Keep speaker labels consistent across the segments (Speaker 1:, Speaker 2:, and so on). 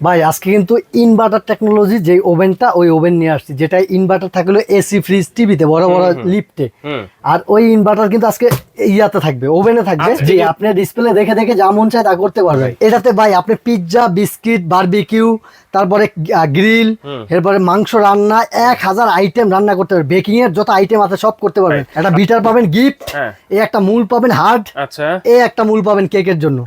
Speaker 1: ভাই আজকে কিন্তু ইনভার্টার টেকনোলজি যে ওভেনটা ওই ওভেন নিয়ে আসছি, যেটা ইনভার্টার থাকলে এসি ফ্রিজ টিভিতে বড় বড় লিফটে। আর ওই ইনভার্টার কিন্তু আজকে ইয়াতে থাকবে, ওভেনে থাকবে। জি, আপনি ডিসপ্লে দেখে দেখে যা মন চায় তা করতে পারবেন। এটাতে ভাই আপনি পিৎজা, বিস্কিট, বারবিকিউ, তারপরে গ্রিল, এরপরে মাংস রান্না, 1000 আইটেম রান্না করতে পারবেন। বেকিং এর যত আইটেম আছে সব করতে পারবেন। একটা বিটার পাবেন গিফট, এই একটা মূল পাবেন হার্ড, এই একটা মূল পাবেন কেকের জন্য।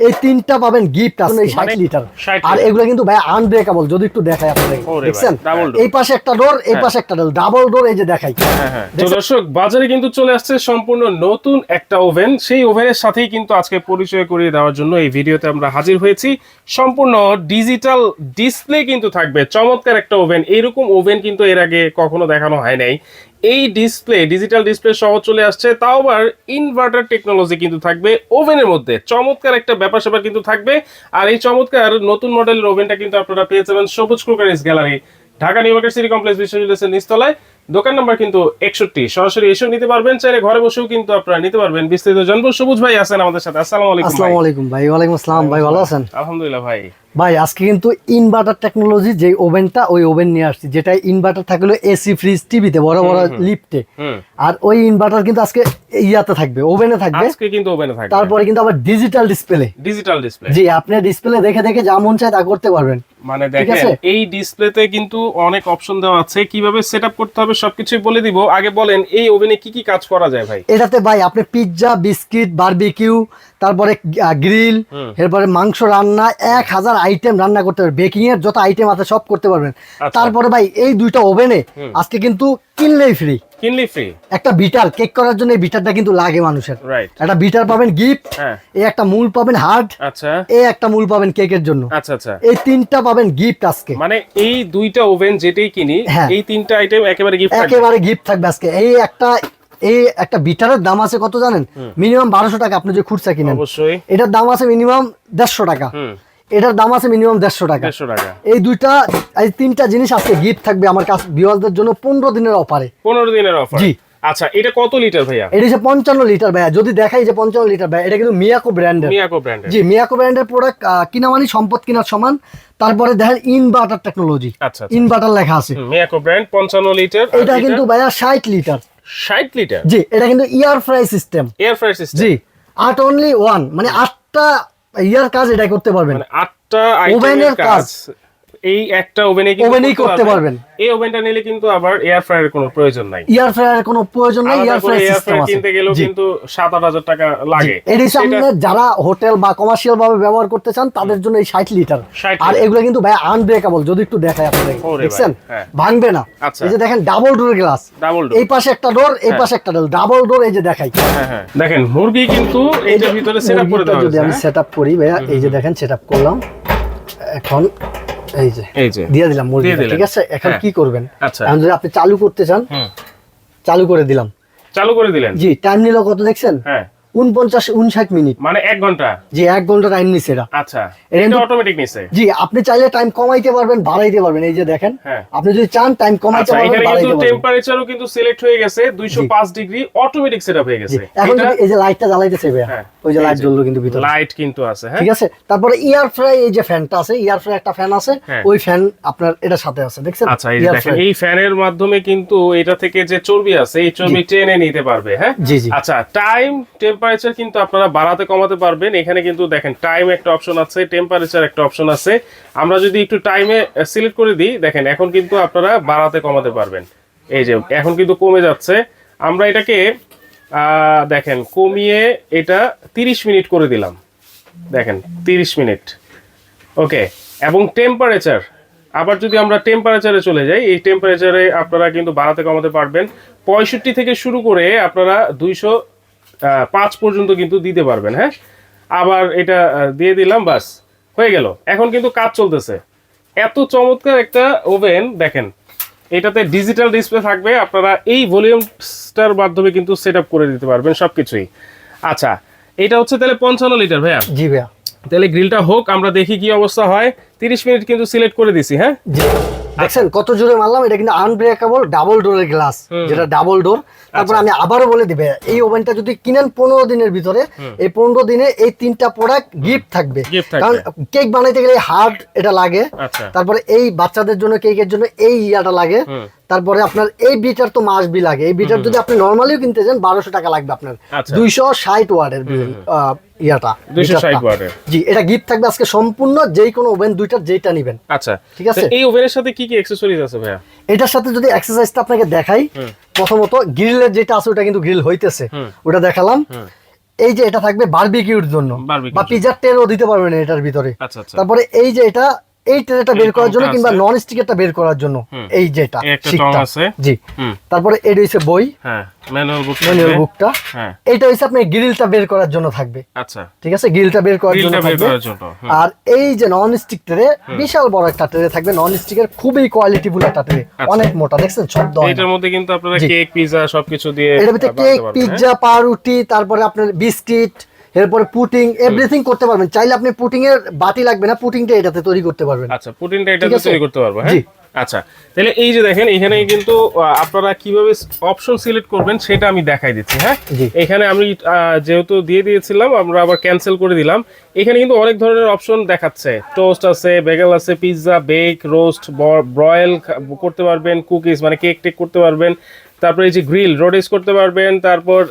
Speaker 1: এই তিনটা পাবেন গিফট। আসলে 60 লিটার। আর এগুলো কিন্তু ভাই আনব্রেকেবল। যদি একটু দেখাই আপনাদের, দেখছেন এই পাশে একটা ডোর, এই পাশে একটা ডোর, ডাবল ডোর। এই যে দেখাই।
Speaker 2: তো দর্শক, বাজারে কিন্তু চলে আসছে সম্পূর্ণ নতুন একটা ওভেন। সেই ওভেনের সাথেই কিন্তু আজকে পরিচয় করিয়ে দেওয়ার জন্য এই ভিডিওতে আমরা হাজির হয়েছি। সম্পূর্ণ ডিজিটাল ডিসপ্লে কিন্তু থাকবে, চমৎকার একটা ওভেন। এইরকম ওভেন কিন্তু এর আগে কখনো দেখানো হয় নাই। এই ডিসপ্লে, ডিজিটাল ডিসপ্লে সহ চলে আসছে, তাও আবার ইনভার্টার টেকনোলজি কিন্তু থাকবে ওভেনের মধ্যে। চমৎকার একটা ব্যাপার স্যাপার কিন্তু থাকবে। আর এই চমৎকার নতুন মডেলের ওভেনটা কিন্তু আপনারা পেয়ে যাবেন সবুজ cookeries gallery, Dhaka new market city complex, বিশ্ববিদ্যালয়ের নিচতলায়। দোকান নাম্বার কিন্তু 61। সরাসরি এসেও নিতে পারবেন, চাইলে ঘরে বসেও কিন্তু আপনারা নিতে পারবেন। বিস্তারিত জানবো। সবুজ ভাই আছেন আমাদের সাথে। আসসালামু আলাইকুম।
Speaker 1: আসসালামু আলাইকুম ভাই। ওয়ালাইকুম আসসালাম ভাই, ভালো আছেন?
Speaker 2: আলহামদুলিল্লাহ ভাই।
Speaker 1: ভাই আজকে কিন্তু ইনভার্টার টেকনোলজি যে ওভেনটা ওই ওভেন নিয়ে আসছি, যেটা ইনভার্টার থাকলে এসি ফ্রিজ টিভিতে বড় বড় লিফটে। আর ওই ইনভার্টার কিন্তু আজকে ইয়াতে থাকবে, ওভেনে থাকবে।
Speaker 2: আজকে কিন্তু ওভেনে থাকবে।
Speaker 1: তারপরে কিন্তু আবার ডিজিটাল ডিসপ্লে।
Speaker 2: Digital display.
Speaker 1: জি, আপনি ডিসপ্লে দেখে দেখে যা মন চায় তা করতে পারবেন।
Speaker 2: মানে দেখেন, এই ডিসপ্লেতে কিন্তু অনেক অপশন দেওয়া আছে, কিভাবে সেটআপ করতে হবে সবকিছুই বলে দিব। আগে বলেন, এই ওভেনে কি কি কাজ করা যায় ভাই?
Speaker 1: এটাতে ভাই আপনি পিৎজা, বিস্কিট, বারবিকিউ, তারপরে গ্রিল, এরপরে মাংস রান্না, 1000 আইটেম রান্না করতে পারবেন। বেকিং এর যত আইটেম আছে সব করতে পারবেন। তারপরে ভাই এই দুইটা ওভেনে আজকে কিন্তু কিনলেই ফ্রি। একটা বিটার, কেক করার জন্য এই বিটারটা কিন্তু লাগে মানুষের। একটা বিটার পাবেন গিফট, এই একটা মূল পাবেন হার্ড, এই একটা মূল পাবেন কেকের জন্য। এই তিনটা পাবেন গিফট আজকে।
Speaker 2: মানে এই দুইটা ওভেন যেটাই কিনি, এই তিনটা আইটেম একেবারে গিফট থাকবে।
Speaker 1: একেবারে গিফট থাকবে আজকে। এই একটা বিটারের দাম আছে কত জানেন? মিনিমাম 1200 টাকা। আপনি যে খুচরা কিনেন,
Speaker 2: অবশ্যই
Speaker 1: এটার দাম আছে মিনিমাম 150 টাকা। এটার দাম আছে মিনিমাম 150 টাকা। এই দুইটা, এই তিনটা জিনিস আজকে গিফট থাকবে আমার কাছে ভিউয়ারদের জন্য 15 দিনের অফারে।
Speaker 2: 15 দিনের অফার। জি। আচ্ছা, এটা কত লিটার ভাইয়া?
Speaker 1: এটা হচ্ছে 55 লিটার ভাইয়া। যদি দেখাই যে 55 লিটার ভাইয়া, এটা কিন্তু মিয়াকো ব্র্যান্ডের। জি, মিয়াকো ব্র্যান্ডের প্রোডাক্ট। কিনা মানে সম্পদ কিনার সমান। তারপরে দেখেন ইনভার্টার টেকনোলজি, ইনভার্টার লেখা আছে।
Speaker 2: Miyako brand 55 litre.
Speaker 1: এটা কিন্তু ভাইয়া 60 লিটার।
Speaker 2: 60 লিটার।
Speaker 1: জি, এটা কিন্তু air fry system.
Speaker 2: Air fry system.
Speaker 1: জি, 8 অনলি 1, মানে 8টা ইয়ার কাজ এটা করতে পারবেন।
Speaker 2: মানে 8টা আইটেমের কাজ এই একটা ওভেনে
Speaker 1: করতে পারবেন।
Speaker 2: এই ওভেনটা নিলে কিন্তু আবার এয়ার ফ্রায়ারের কোনো প্রয়োজন নাই।
Speaker 1: এয়ার ফ্রায়ারের কোনো প্রয়োজন নাই। এয়ার ফ্রাই সিস্টেম আছে।
Speaker 2: কিনতে গেলেও কিন্তু 7-8000 টাকা লাগে।
Speaker 1: এর সামনে যারা হোটেল বা কমার্শিয়াল ভাবে ব্যবহার করতে চান তাদের জন্য এই 60 লিটার। আর এগুলো কিন্তু ভাই আনব্রেকেবল। যদি একটু দেখাই আপনাদের, দেখছেন ভাঙবে না। এই যে দেখেন ডাবল ডোর গ্লাস, এই পাশে একটা ডোর, এই পাশে একটা ডোর, ডাবল ডোর। এই যে দেখাই।
Speaker 2: দেখেন মুরগি কিন্তু এইটার ভিতরে সেটআপ করে দেওয়া হয়েছে।
Speaker 1: যদি আমি সেটআপ করি ভাইয়া, এই যে দেখেন সেটআপ করলাম। এখন এই যে দিয়ে দিলাম মুরগি, ঠিক আছে? এখন কি করবেন? এখন যদি আপনি চালু করতে চান, চালু করে দিলাম।
Speaker 2: চালু করে দিলেন।
Speaker 1: জি, টাইম নিল কত দেখছেন? 49-59 মিনিট।
Speaker 2: মানে 1 ঘন্টা।
Speaker 1: জি, 1 ঘন্টা টাইম নিছে এটা।
Speaker 2: আচ্ছা, এটা অটোমেটিক নিছে।
Speaker 1: জি, আপনি চাইলে টাইম কমাইতে পারবেন, বাড়াইতে পারবেন। এই যে দেখেন, আপনি যদি চান টাইম কমাইতে পারবেন, বাড়াইতে পারবেন।
Speaker 2: কিন্তু টেম্পারেচারও কিন্তু সিলেক্ট হয়ে গেছে, 205 ডিগ্রি অটোমেটিক সেটআপ হয়ে গেছে।
Speaker 1: এখন এই যে লাইটটা জ্বালাইতেছে ভাইয়া, ওই যে লাইট জ্বললো কিন্তু ভিতরে
Speaker 2: লাইট কিন্তু আছে। হ্যাঁ,
Speaker 1: ঠিক আছে। তারপরে এয়ার ফ্রাই, এই যে ফ্যানটা আছে, এয়ার ফ্রাই একটা ফ্যান আছে, ওই ফ্যান আপনার এটার সাথে আছে, দেখছেন?
Speaker 2: আচ্ছা, এই দেখেন, এই ফ্যানের মাধ্যমে কিন্তু এটা থেকে যে চর্বি আছে, এই চর্বি টেনে নিতে পারবে। হ্যাঁ,
Speaker 1: জি জি।
Speaker 2: আচ্ছা, টাইম টেম্পারেচার কিন্তু আপনারা বাড়াতে কমাতে পারবেন। এখানে কিন্তু দেখেন টাইম একটা অপশন আছে, টেম্পারেচার একটা অপশন আছে। আমরা যদি একটু টাইমে সিলেক্ট করে দিই, দেখেন এখন কিন্তু আপনারা বাড়াতে কমাতে পারবেন। এই যে এখন কিন্তু কমে যাচ্ছে। আমরা এটাকে দেখেন কমিয়ে এটা 30 মিনিট করে দিলাম। দেখেন 30 মিনিট। ওকে, এবং টেম্পারেচার, আবার যদি আমরা টেম্পারেচারে চলে যাই, এই টেম্পারেচারে আপনারা কিন্তু বাড়াতে কমাতে পারবেন। 65 থেকে শুরু করে আপনারা 205 পর্যন্ত কিন্তু দিতে পারবেন। হ্যাঁ, আবার এটা দিয়ে দিলাম, বাস হয়ে গেল। এখন কিন্তু কাজ চলতেছে। এত চমৎকার একটা ওভেন। দেখেন, এটাতে ডিজিটাল ডিসপ্লে থাকবে, আপনারা এই ভলিউমটার মাধ্যমে কিন্তু সেটআপ করে দিতে পারবেন সবকিছুই। আচ্ছা, এটা হচ্ছে তাহলে 55 লিটার ভাইয়া।
Speaker 1: জি ভাইয়া।
Speaker 2: তাহলে গ্রিলটা হোক, আমরা দেখি কি অবস্থা হয়। 30 মিনিট কিন্তু সিলেক্ট করে দিছি। হ্যাঁ,
Speaker 1: জি। দেখছেন কত জোরে মারলাম, এটা কিন্তু আনব্রেকেবল ডাবল ডোরের গ্লাস, যেটা ডাবল ডোর। তারপর আমি আবারও বলে দিবে, এই ওভেনটা যদি কিনেন 15 দিনের ভিতরে, এই 15 দিনে এই 3টা প্রোডাক্ট গিফট থাকবে। কারণ কেক বানাইতে গেলে হার্ড এটা লাগে, তারপরে এই বাচ্চাদের জন্য কেকের জন্য এই ইয়াটা লাগে, তারপরে আপনার এই বিটার তো মাস বি লাগে। এই বিটার যদি আপনি নরমালিও কিনতে যান 1200 টাকা লাগবে আপনার, 260 ওয়াটের ইয়াটা
Speaker 2: 260 ওয়াটের।
Speaker 1: জি, এটা গিফট থাকবে আজকে সম্পূর্ণ, যেই কোনো ওভেন দুইটার যেটা নেবেন।
Speaker 2: আচ্ছা,
Speaker 1: ঠিক আছে।
Speaker 2: এই ওভেনের সাথে কি কি অ্যাকসেসরিজ আছে ভাইয়া?
Speaker 1: এটার সাথে যদি এক্সারসাইজটা আপনাকে দেখাই, প্রথমত গ্রিলের যেটা আছে ওটা কিন্তু গ্রিল হইতেছে, ওটা দেখালাম। এই যে এটা থাকবে বারবিকিউর জন্য, বা পিজার ট্রেও দিতে পারবেন এটার ভিতরে। তারপরে এই যে এটা এই ট্রেটা বের করার জন্য কিংবা নন স্টিকেরটা বের করার জন্য এই যেটা শিকটা আছে। জি, তারপরে এটা হইছে বই, হ্যাঁ, ম্যানুয়াল বুকটা। হ্যাঁ, এটা হইছে আপনি গ্রিলটা বের করার জন্য থাকবে। আচ্ছা, ঠিক আছে, গ্রিলটা বের করার জন্য থাকবে। আর এই যে নন স্টিক ট্রে, বিশাল বড় একটা ট্রে থাকবে, নন স্টিকের খুবই কোয়ালিটিফুল একটা ট্রে, অনেক মোটা, দেখছেন শব্দ হয়।
Speaker 2: এটার মধ্যে কিন্তু আপনারা কেক, পিজা সবকিছু দিয়ে,
Speaker 1: এর ভিতরে কেক, পিজা, পাউরুটি, তারপরে আপনার বিস্কিট, এরপরে পুটিং, এভরিথিং করতে পারবেন। চাইলে আপনি পুটিং এর বাটি লাগবে না, পুটিংটা এটাতে তৈরি করতে পারবেন।
Speaker 2: আচ্ছা, পুটিংটা এটাতে তৈরি করতে পারবো। হ্যাঁ, আচ্ছা, তাহলে এই যে দেখেন এখানে কিন্তু আপনারা কিভাবে অপশন সিলেক্ট করবেন সেটা আমি দেখাই দিচ্ছি। হ্যাঁ, এখানে আমি যেহেতু দিয়ে দিয়েছিলাম, আমরা আবার ক্যান্সেল করে দিলাম। এখানে কিন্তু অনেক ধরনের অপশন দেখাচ্ছে, টোস্ট আছে, বেগেল আছে, পিৎজা, বেক, রোস্ট, ব্রয়েল করতে পারবেন, কুকিজ মানে কেক টেক করতে পারবেন, তারপর এই যে গ্রিল রোডেস করতে পারবেন, তারপর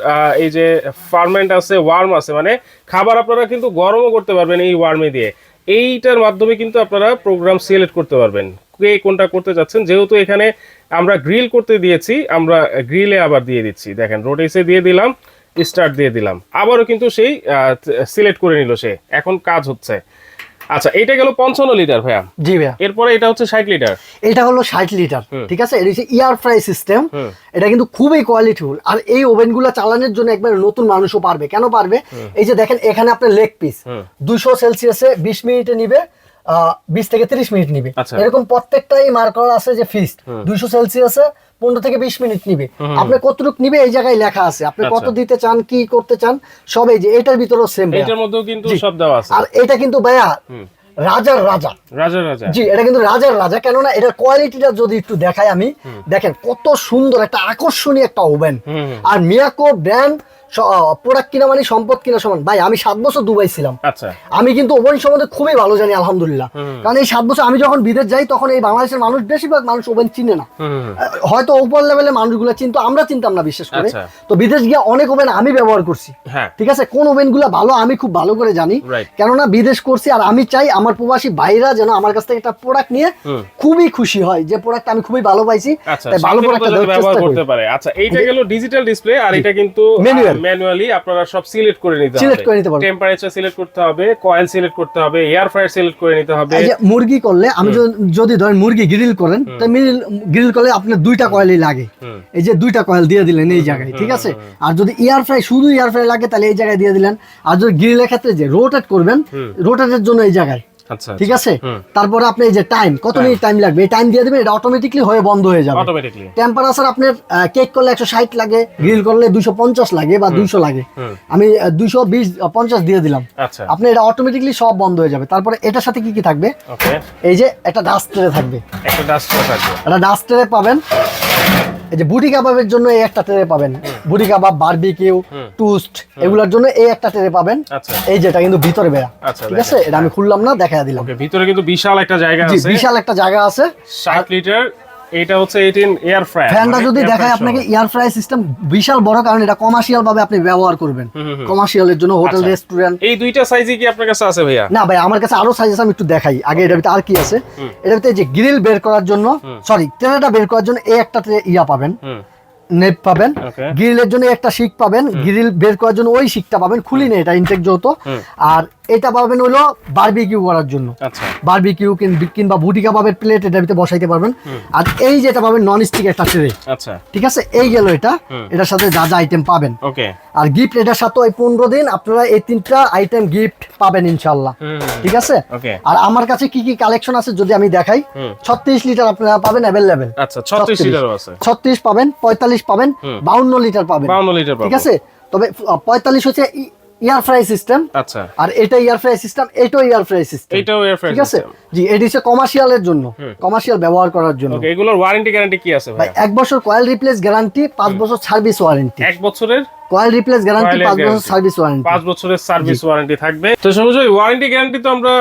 Speaker 2: এই যে ফার্মেন্ট আছে, ওয়ার্ম আছে, মানে খাবার আপনারা কিন্তু গরমও করতে পারবেন এই ওয়ার্মে দিয়ে। এইটার মাধ্যমে কিন্তু আপনারা প্রোগ্রাম সিলেক্ট করতে পারবেন কে কোনটা করতে যাচ্ছেন। যেহেতু এখানে আমরা গ্রিল করতে দিয়েছি, আমরা গ্রিলে আবার দিয়ে দিচ্ছি। দেখেন রোডেসে দিয়ে দিলাম, স্টার্ট দিয়ে দিলাম, আবারও কিন্তু সেই সিলেক্ট করে নিল সে, এখন কাজ হচ্ছে। আচ্ছা, এটা গেল 55 লিটার ভাইয়া। জি ভাইয়া। এরপরে এটা হচ্ছে 60 লিটার।
Speaker 1: এটা হলো 60 লিটার, ঠিক আছে। এটা হচ্ছে এয়ার ফ্রাই সিস্টেম। এটা কিন্তু খুবই কোয়ালিটিফুল, আর এই ওভেনগুলো চালানোর জন্য একবার নতুন মানুষও পারবে। কেন পারবে? এই যে দেখেন এখানে আপনার লেগ পিস 200 সেলসিয়াসে 20 মিনিটে নিবে, 20 থেকে 30 মিনিট নিবে। এরকম প্রত্যেকটাই মার্ক করা আছে যে ফিক্সড 200 সেলসিয়াসে 15 থেকে 20 মিনিট নিবে। আপনি কতটুকু নিবে এই জায়গায় লেখা আছে, আপনি কত দিতে চান, কি করতে চান, সব এই যে এটার ভিতরেও সেম।
Speaker 2: এটার মধ্যেও কিন্তু সব দেওয়া আছে।
Speaker 1: আর এটা কিন্তু ভাইয়া রাজার রাজা, রাজার রাজা। জি, এটা কিন্তু রাজার রাজা। কেননা এটার কোয়ালিটিটা যদি একটু দেখাই আমি, দেখেন কত সুন্দর একটা আকর্ষণীয় একটা ওভেন। আর মিয়াকো ব্র্যান্ড প্রোডাক্ট কিনা মানে সম্পদ কিনা সমান। ভাই আমি 7 বছর দুবাই ছিলাম, আমি কিন্তু ওভেন সম্বন্ধে খুবই ভালো জানি আলহামদুলিল্লাহ। কারণ এই 7 বছর আমি যখন বিদেশ যাই তখন এই বাংলাদেশের মানুষ, বেশিরভাগ মানুষ ওভেন চিনে না, হয়তো উপর লেভেলের মানুষগুলো চিনতো, আমরা চিনতাম না বিশেষ করে। তো বিদেশ গিয়ে অনেক ওভেন আমি ব্যবহার করছি, ঠিক আছে। কোন ওভেন গুলা ভালো আমি খুব ভালো করে জানি, কেননা বিদেশ করছি। আর আমি চাই আমার প্রবাসী ভাইরা যেন আমার কাছ থেকে একটা প্রোডাক্ট নিয়ে খুবই খুশি হয়, যে প্রোডাক্ট আমি খুবই ভালো পাইছি, তাই ভালো প্রোডাক্ট ব্যবহার করতে পারে।
Speaker 2: আচ্ছা, এইটা গেল ডিজিটাল ডিসপ্লে, আর এটা কিন্তু ম্যানুয়ালি আপনারা সব সিলেক্ট করে নিতে হবে। টেম্পারেচার সিলেক্ট করতে হবে, কয়েল সিলেক্ট করতে হবে, এয়ার ফ্রায়ার সিলেক্ট করে নিতে হবে।
Speaker 1: এই যে মুরগি করলে, আমি যদি ধরেন মুরগি গ্রিল করেন, তো গ্রিল করলে আপনার 2টা কয়েলই লাগে। এই যে 2টা কয়েল দিয়ে দিলেন এই জায়গায়, ঠিক আছে। আর যদি এয়ার ফ্রাই, শুধু এয়ার ফ্রাই লাগে, তাহলে এই জায়গায় দিয়ে দিলেন। আর যদি গ্রিলের ক্ষেত্রে যে রোটেট করবেন, রোটেটের জন্য এই জায়গায়, ঠিক আছে। তারপরে আপনি এই যে টাইম, কত মিনিট টাইম লাগবে, এই টাইম দিয়ে দিবেন, এটা অটোমেটিকলি হয়ে বন্ধ হয়ে যাবে। টেম্পারেচার আপনার কেক করলে 160 লাগে, গ্রিল করলে 250 লাগে বা 200 লাগে, আমি 220-50 দিয়ে দিলাম। আপনি এটা অটোমেটিকলি সব বন্ধ হয়ে যাবে। তারপরে এটার সাথে কি কি থাকবে? এই যে একটা ডাস্ট ট্রে থাকবে, একটা ডাস্ট ট্রে পাবেন। এই যে বুটি কাবাবের জন্য এই একটা ট্রে পাবেন, বুটি কাবাব, বারবিকিউ, টোস্ট, এগুলোর জন্য এই একটা ট্রে পাবেন। এই যেটা কিন্তু ভিতরে বেয়া, ঠিক আছে, এটা আমি খুললাম না, দেখায় দিলাম।
Speaker 2: ভিতরে কিন্তু বিশাল একটা জায়গা আছে,
Speaker 1: বিশাল একটা জায়গা আছে,
Speaker 2: 60 লিটার। এটা হচ্ছে 18 এয়ার ফ্রায়ার।
Speaker 1: ফ্যানটা যদি দেখায় আপনাকে, এয়ার ফ্রায়ার সিস্টেম বিশাল বড়, কারণ এটা কমার্শিয়াল ভাবে আপনি ব্যবহার করবেন, কমার্শিয়ালের জন্য, হোটেল, রেস্টুরেন্ট।
Speaker 2: এই দুইটা সাইজই কি আপনার কাছে আছে ভাইয়া?
Speaker 1: না ভাই, আমার কাছে আরো সাইজ আছে, আমি একটু দেখাই আগে। এটার ভিতরে আর কি আছে? এটার ভিতরে যে গ্রিল বের করার জন্য, সরি, ট্রেটা বের করার জন্য এই একটা ইয়া পাবেন, নেপ পাবেন। গ্রিলের জন্য একটা শিক পাবেন, গ্রিল বের করার জন্য ওই শিকটা পাবেন, খুলি নেই, এটা ইনটেক যেহেতু। আর এটা পাবেন হলো বারবিকিউ করার জন্য, বারবিকিউ কিংবা বুটি কাবাবের প্লেট এটার ভিতরে বসাইতে পারবেন। আর এই যেটা পাবেন নন স্টিক একটা ট্রে, ঠিক আছে। এই গেল এটা, এটার সাথে যা যা আইটেম পাবেন। আর গিফট এটার সাথে ওই 15 দিন আপনারা এই 3টা আইটেম গিফট পাবেন ইনশাআল্লাহ, ঠিক আছে। আর আমার কাছে কি কি কালেকশন আছে যদি আমি দেখাই, 36 লিটার আপনারা পাবেন अवेलेबल।
Speaker 2: আচ্ছা, 36 লিটারও আছে,
Speaker 1: 36 পাবেন, 45 পাবেন, 52 লিটার পাবেন, ঠিক আছে। তবে 45 হচ্ছে এয়ার ফ্রাই সিস্টেম,
Speaker 2: আচ্ছা
Speaker 1: আর এটা এয়ার ফ্রাই সিস্টেম, এটাও এয়ার ফ্রাই সিস্টেম,
Speaker 2: এটাও এয়ার ফ্রাই
Speaker 1: ঠিক আছে। জি, এটি হচ্ছে কমার্শিয়ালের জন্য, কমার্শিয়াল ব্যবহার করার জন্য।
Speaker 2: ওকে, এগুলোর ওয়ারেন্টি গ্যারান্টি কি আছে
Speaker 1: ভাই
Speaker 2: ভাই?
Speaker 1: 1 বছর কয়েল রিপ্লেস গ্যারান্টি, 5 বছর সার্ভিস ওয়ারেন্টি।
Speaker 2: 1 বছরের
Speaker 1: কয়েল রিপ্লেস গ্যারান্টি,
Speaker 2: Coil
Speaker 1: 5 বছর
Speaker 2: guarantee।
Speaker 1: Service warranty.
Speaker 2: 5 বছরের সার্ভিস ওয়ারেন্টি থাকবে। তো সবুজ ভাই, ওয়ারেন্টি গ্যারান্টি তো আমরা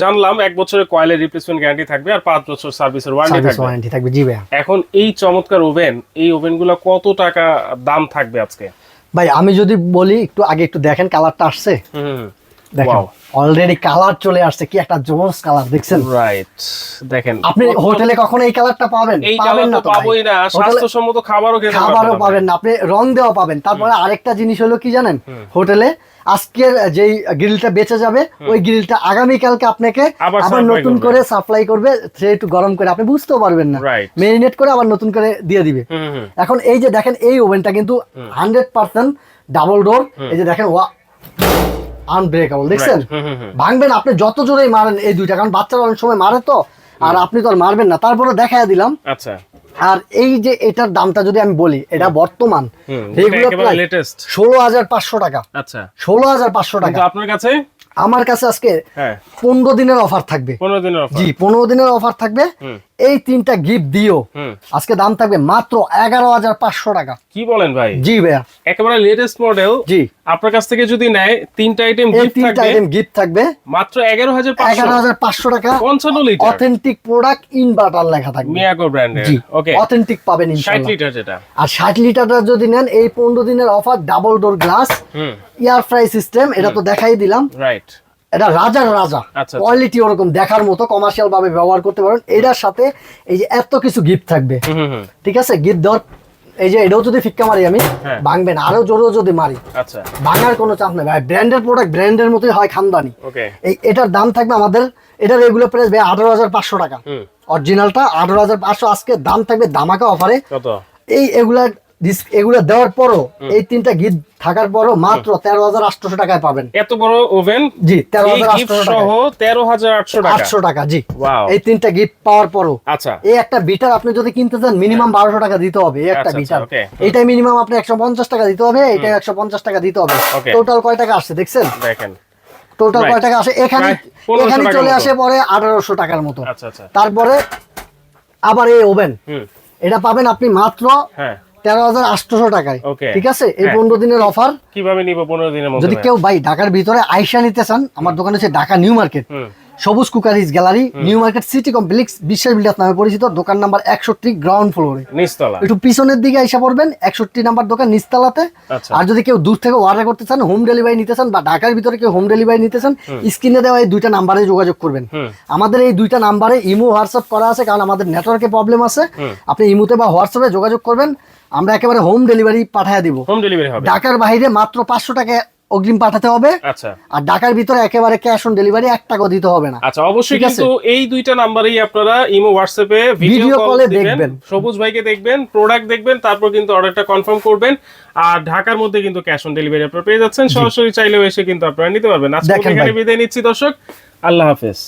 Speaker 2: জানলাম, 1 বছরের কয়েলের রিপ্লেসমেন্ট গ্যারান্টি থাকবে আর 5 বছর সার্ভিসের ওয়ারেন্টি
Speaker 1: সার্ভিস
Speaker 2: থাকবে।
Speaker 1: ওয়ারেন্টি থাকবে, জি ভাই।
Speaker 2: এখন এই চমৎকার ওভেন, এই ওভেনগুলো কত টাকা দাম থাকবে আজকে?
Speaker 1: ভাই আমি যদি বলি, একটু আগে একটু দেখেন কালারটা আসছে,
Speaker 2: হুম,
Speaker 1: দেখেন
Speaker 2: Wow.
Speaker 1: অলরেডি কালার চলে আসছে, কি একটা জোস কালার দেখছেন।
Speaker 2: রাইট, দেখেন
Speaker 1: আপনি হোটেলে কখনো এই কালারটা পাবেন?
Speaker 2: এই
Speaker 1: পাবেন
Speaker 2: কালার
Speaker 1: না
Speaker 2: তো
Speaker 1: তো ভাই।
Speaker 2: পাবোই না,
Speaker 1: হোটেলে
Speaker 2: স্বাস্থ্যসম্মত খাবারও খেতে
Speaker 1: খাবারও
Speaker 2: পারবেন
Speaker 1: পাবেন না, আপনি রং দেওয়া পাবেন। তারপরে আরেকটা জিনিস হলো কি জানেন, হোটেলে আজকের যেই গ্রিলটা বেঁচে যাবে, ওই গ্রিলটা আগামীকালকে আপনাকে
Speaker 2: আবার
Speaker 1: আবার
Speaker 2: supply
Speaker 1: নতুন
Speaker 2: করবে।
Speaker 1: করে সাপ্লাই করবে, সে একটু গরম করে, আপনি বুঝতেও পারবেন না,
Speaker 2: Right.
Speaker 1: মেরিনেট করে আবার নতুন করে দিয়ে দিবে।
Speaker 2: হুম।
Speaker 1: এখন এই যে দেখেন, এই ওভেনটা কিন্তু 100% ডাবল ডোর, এই যে দেখেন আনব্রেকেবল, দেখছেন,
Speaker 2: হুম।
Speaker 1: ভাঙবে না, আপনি যত জোরেই মারেন এই দুইটা, কারণ বাচ্চারা অনেক সময় মারে তো, আর আপনি তো আর মারবেন না, তারপরে দেখায় দিলাম।
Speaker 2: আচ্ছা,
Speaker 1: আর এই যে এটার দামটা যদি আমি বলি, এটা বর্তমান রেগুলার প্রাইস
Speaker 2: লেটেস্ট
Speaker 1: 16,500 টাকা,
Speaker 2: আচ্ছা
Speaker 1: 16,500 টাকা।
Speaker 2: কিন্তু আপনার কাছে
Speaker 1: আমার কাছে আজকে
Speaker 2: হ্যাঁ
Speaker 1: 15 দিনের অফার থাকবে।
Speaker 2: 15 দিনের অফার।
Speaker 1: জি, 15 দিনের অফার থাকবে। এই 3টা গিফট দিও, আজকে দাম থাকবে মাত্র 11,500 টাকা।
Speaker 2: কি বলেন ভাই?
Speaker 1: জি ভাইয়া,
Speaker 2: একেবারে লেটেস্ট মডেল।
Speaker 1: জি,
Speaker 2: আপনার কাছ থেকে যদি নেয় 3টা আইটেম
Speaker 1: এই
Speaker 2: গিফট
Speaker 1: 3টা
Speaker 2: থাকবে
Speaker 1: আইটেম গিফট থাকবে
Speaker 2: মাত্র 11,500
Speaker 1: 11,500 টাকা।
Speaker 2: 55 লিটার
Speaker 1: অথেন্টিক প্রোডাক্ট ইনভার্টার লেখা থাকবে,
Speaker 2: মিয়াকো ব্র্যান্ডের।
Speaker 1: জি,
Speaker 2: ওকে,
Speaker 1: অথেন্টিক পাবেন
Speaker 2: 60
Speaker 1: ইনশাআল্লাহ।
Speaker 2: লিটার যেটা।
Speaker 1: আর 60 লিটারটা যদি নেন, এই 15 দিনের offer, double door glass, air fry system, এটা তো দেখাই দিলাম।
Speaker 2: রাইট,
Speaker 1: এটা রাজার রাজা,
Speaker 2: আচ্ছা।
Speaker 1: কোয়ালিটি ওরকম দেখার মতো, কমার্শিয়াল ভাবে ব্যবহার করতে পারেন। এটার সাথে এই যে এত কিছু গিফট থাকবে, ঠিক আছে। গিফট দেওয়ার, এই যে এটাও যদি ফিক্কা মারি আমি,
Speaker 2: হ্যাঁ।
Speaker 1: ভাঙবে না, আরো জোরেও যদি মারি
Speaker 2: আচ্ছা
Speaker 1: ভাঙার কোনো চান্স নেই ভাই। ব্র্যান্ডের প্রোডাক্ট ব্র্যান্ডের মতোই হয়, খানদানি।
Speaker 2: ওকে,
Speaker 1: এটার দাম থাকবে আমাদের, এটা রেগুলার প্রাইস ভাই 18,500 টাকা, অরিজিনালটা 18,500। আজকে দাম থাকবে ধামাকা অফারে।
Speaker 2: কত?
Speaker 1: এগুলা দেওয়ার পরও, এই 3টা গিফট থাকার পরও মাত্র 13,800 টাকায় পাবেন।
Speaker 2: এত বড় ওভেন,
Speaker 1: জি,
Speaker 2: এই
Speaker 1: 13,800
Speaker 2: গিফট
Speaker 1: টাকা,
Speaker 2: সহ 13,800 টাকা।
Speaker 1: 800 টাকা, জি।
Speaker 2: ওয়াও,
Speaker 1: এই 3টা গিফট পাওয়ার পরও,
Speaker 2: আচ্ছা
Speaker 1: এই একটা বিটার আপনি যদি কিনতে চান, মিনিমাম 1200 টাকা দিতে হবে। এই একটা
Speaker 2: আচ্ছা,
Speaker 1: বিটার,
Speaker 2: ওকে।
Speaker 1: এইটাই মিনিমাম আপনি 150 টাকা দিতে হবে, এইটা 150 টাকা দিতে হবে।
Speaker 2: ওকে।
Speaker 1: টোটাল কয় টাকা আসছে দেখছেন?
Speaker 2: দেখেন,
Speaker 1: টোটাল
Speaker 2: Right.
Speaker 1: কয় টাকা আসে এখানে?
Speaker 2: প্রায় 1500
Speaker 1: এখানে
Speaker 2: টাকার
Speaker 1: চলে
Speaker 2: মতো।
Speaker 1: আসে পরে 1800 টাকার মতো।
Speaker 2: আচ্ছা আচ্ছা,
Speaker 1: তারপরে আবার এই ওভেন,
Speaker 2: হুম,
Speaker 1: এটা পাবেন আপনি মাত্র
Speaker 2: হ্যাঁ
Speaker 1: 13,800 টাকায়।
Speaker 2: Okay.
Speaker 1: ঠিক আছে, এই
Speaker 2: হ্যাঁ।
Speaker 1: 15 দিনের অফার।
Speaker 2: কিভাবে নিব 15 দিনের মধ্যে?
Speaker 1: যদি কেউ ভাই ঢাকার ভিতরে আইসা নিতে চান, আমার দোকান হচ্ছে ঢাকা নিউ মার্কেট, সবুজ cookeries gallery, new market city complex, বিশ্বাস বিল্ডার্স নামে পরিচিত, দোকান নাম্বার 61, গ্রাউন্ড ফ্লোরে।
Speaker 2: নিচতলা।
Speaker 1: একটু পিছনের দিকে আইসা পড়বেন, 61 নাম্বার দোকান, নিচতলাতে।
Speaker 2: আচ্ছা।
Speaker 1: আর যদি কেউ দূর থেকে অর্ডার করতে চান, হোম ডেলিভারি নিতে চান, বা ঢাকার ভিতরে কেউ হোম ডেলিভারি নিতে চান, স্ক্রিনে দেওয়া এই 2টা নাম্বারে যোগাযোগ করবেন। আমাদের এই 2টা নাম্বারে ইমো হোয়াটসঅ্যাপ করা আছে, কারণ আমাদের নেটওয়ার্কে প্রবলেম আছে। আপনি ইমোতে বা হোয়াটসঅ্যাপে যোগাযোগ করবেন, আমরা একেবারে হোম ডেলিভারি পাঠিয়ে দিব।
Speaker 2: হোম ডেলিভারি হবে।
Speaker 1: ঢাকার বাইরে মাত্র 500 টাকা অগ্রিম পাঠাতে হবে,
Speaker 2: আচ্ছা
Speaker 1: আর ঢাকার ভিতরে একেবারে ক্যাশ অন ডেলিভারি 1 টাকাও দিতে হবে না।
Speaker 2: আচ্ছা, অবশ্যই।
Speaker 1: ঠিক আছে?
Speaker 2: কিন্তু এই 2টা নাম্বারেই আপনারা ইমো হোয়াটসঅ্যাপে ভিডিও
Speaker 1: ভিডিও
Speaker 2: কলে
Speaker 1: কলে
Speaker 2: দেখবেন,
Speaker 1: দেখবেন।
Speaker 2: সবুজ ভাইকে দেখবেন, প্রোডাক্ট দেখবেন, তারপর কিন্তু অর্ডারটা কনফার্ম করবেন। আর ঢাকার মধ্যে কিন্তু ক্যাশ অন ডেলিভারি আপনারা পেয়ে যাচ্ছেন, সরাসরি চাইলেও এসে কিন্তু আপনারা নিতে পারবেন। আজকে
Speaker 1: দেখেন
Speaker 2: এখানে
Speaker 1: ভাই।
Speaker 2: বিদায় নিচ্ছি দর্শক, আল্লাহ হাফেজ।